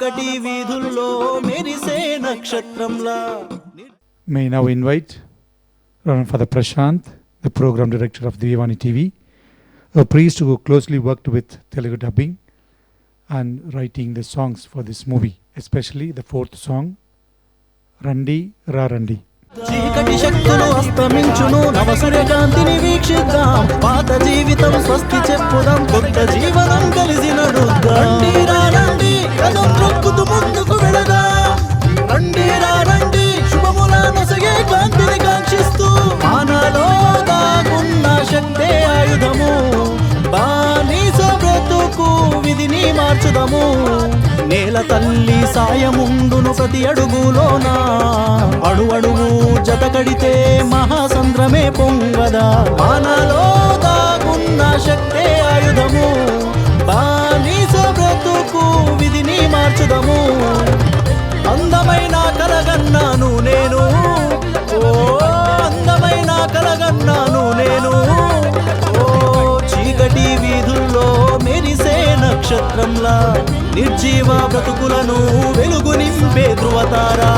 చీకటి వీధుల్లో మెరిసే నక్షత్రంలా. May now invite Reverend Father Prashant, the program director of Divevani TV, a priest who closely worked with Telugu dubbing and writing the songs for this movie, especially the fourth song, Randi Ra Randi. చీకటి శక్తులు అస్తమించును, నవ సూర్యకాంతిని వీక్షిద్దాం, పాత జీవితం స్వస్తి చెప్పుదాం, కొత్త జీవనం కలిసి నడుద్దాం. రండి రా రండి, కదం త్రొక్కుతూ ముందుకు వెళదాం. రండి రా రండి, శుభముల నొసగే కాంతిని కాంక్షిస్తూ, మానలో దాగున్న శక్తే ఆయుధము, బానిస బ్రతుకు విధిని మార్చుదము. నేల తల్లి సాయముందును ప్రతి అడుగులోన, అడుగు జత కడితే మహాసంద్రమే పొంగదా. మానలో దాగున్న శక్తే ఆయుధము, బానిస బ్రతుకు విధిని మార్చుదము. అందమైన కలగన్నాను నేను, ఓ అందమైన కలగన్నాను నేను, ఓ చీకటి వీధుల్లో మెరిసే నక్షత్రంలా, నిర్జీవ బ్రతుకులను వెలుగు నింపే ధృవతారా.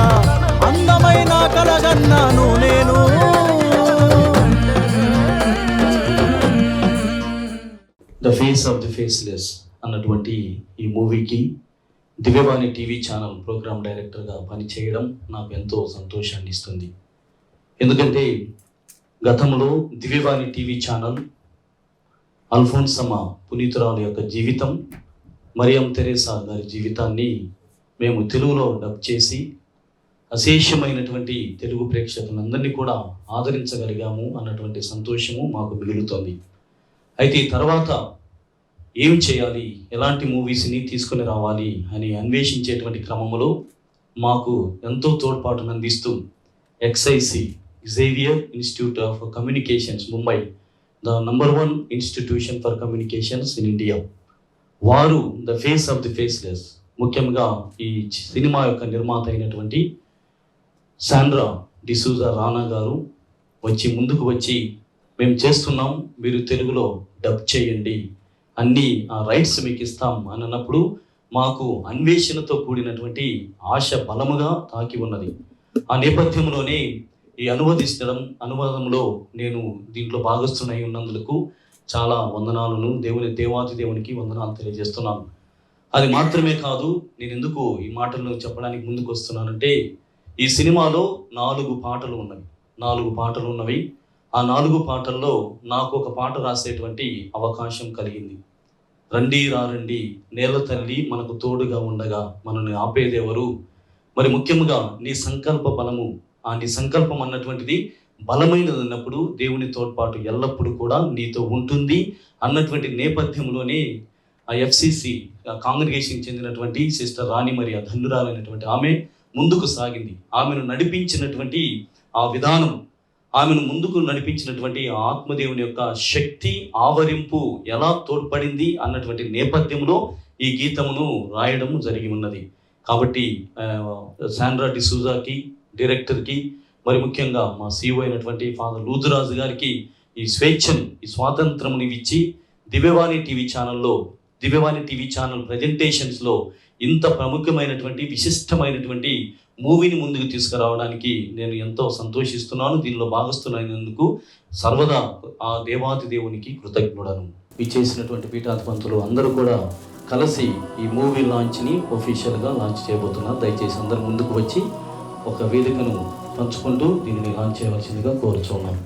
అందమైన కలగన్నాను నేను. The face of the faceless అన్నటువంటి ఈ మూవీకి దివ్యవాణి టీవీ ఛానల్ ప్రోగ్రామ్ డైరెక్టర్గా పనిచేయడం నాకు ఎంతో సంతోషాన్ని ఇస్తుంది. ఎందుకంటే గతంలో దివ్యవాణి టీవీ ఛానల్ అల్ఫోన్సమ్మ పునీతురాలు యొక్క జీవితం, మరియం తెరేసా గారి జీవితాన్ని మేము తెలుగులో డబ్ చేసి అశేషమైనటువంటి తెలుగు ప్రేక్షకులందరినీ కూడా ఆదరించగలిగాము అన్నటువంటి సంతోషము మాకు మిగులుతోంది. అయితే ఈ తర్వాత ఏం చేయాలి, ఎలాంటి మూవీస్ని తీసుకుని రావాలి అని అన్వేషించేటువంటి క్రమంలో మాకు ఎంతో తోడ్పాటును అందిస్తూ XIC Xavier institute of communications Mumbai, the number 1 institution for communications in India, వారు the face of the faceless, ముఖ్యంగా ఈ సినిమా యొక్క నిర్మాత అయినటువంటి శాండ్రా డిసూజా రానా గారు ముందుకు వచ్చి మేము చేస్తున్నాం, మీరు తెలుగులో డబ్ చేయండి, అన్ని రైట్స్ మీకు ఇస్తాం అని అన్నప్పుడు మాకు అన్వేషణతో కూడినటువంటి ఆశ బలముగా తాకి ఉన్నది. ఆ నేపథ్యంలోనే ఈ అనువాదంలో నేను దీంట్లో భాగస్థునై ఉన్నందుకు చాలా వందనాలను దేవాది దేవునికి వందనాలు తెలియజేస్తున్నాను. అది మాత్రమే కాదు, నేను ఎందుకు ఈ మాటలను చెప్పడానికి ముందుకు వస్తున్నానంటే, ఈ సినిమాలో 4 పాటలు ఉన్నవి. ఆ 4 పాటల్లో నాకు ఒక పాట రాసేటువంటి అవకాశం కలిగింది. రండి రా రండి, నేల తల్లి మనకు తోడుగా ఉండగా మనల్ని ఆపేదెవరు, మరి ముఖ్యంగా నీ సంకల్ప బలము, ఆ నీ సంకల్పం అన్నటువంటిది బలమైనది అన్నప్పుడు దేవుని తోడ్పాటు ఎల్లప్పుడూ కూడా నీతో ఉంటుంది అన్నటువంటి నేపథ్యంలోనే ఆ ఎఫ్సిసి కాంగ్రిగేషన్ చెందినటువంటి సిస్టర్ రాణి మరియా ధన్యురాలైనటువంటి ఆమె ముందుకు సాగింది. ఆమెను నడిపించినటువంటి ఆ విధానం, ఆమెను ముందుకు నడిపించినటువంటి ఆత్మదేవుని యొక్క శక్తి ఆవరింపు ఎలా తోడ్పడింది అన్నటువంటి నేపథ్యంలో ఈ గీతమును రాయడం జరిగి ఉన్నది. కాబట్టి శాండ్రా డిసూజాకి, డైరెక్టర్కి, మరి ముఖ్యంగా మా CEO అయినటువంటి ఫాదర్ లూతురాజు గారికి ఈ స్వేచ్ఛను, ఈ స్వాతంత్రముని ఇచ్చి దివ్యవాణి టీవీ ఛానల్ ప్రజెంటేషన్స్లో ఇంత ప్రముఖమైనటువంటి విశిష్టమైనటువంటి మూవీని ముందుకు తీసుకురావడానికి నేను ఎంతో సంతోషిస్తున్నాను. దీనిలో భాగస్థులైనందుకు సర్వదా ఆ దేవాది దేవునికి కృతజ్ఞుడను. ఇచ్చేసినటువంటి పీఠాధిపతులు అందరూ కూడా కలిసి ఈ మూవీ లాంచ్ని ఒఫీషియల్గా లాంచ్ చేయబోతున్నారు. దయచేసి అందరూ ముందుకు వచ్చి ఒక వేదికను పంచుకుంటూ దీనిని లాంచ్ చేయవలసిందిగా కోరుచున్నాను.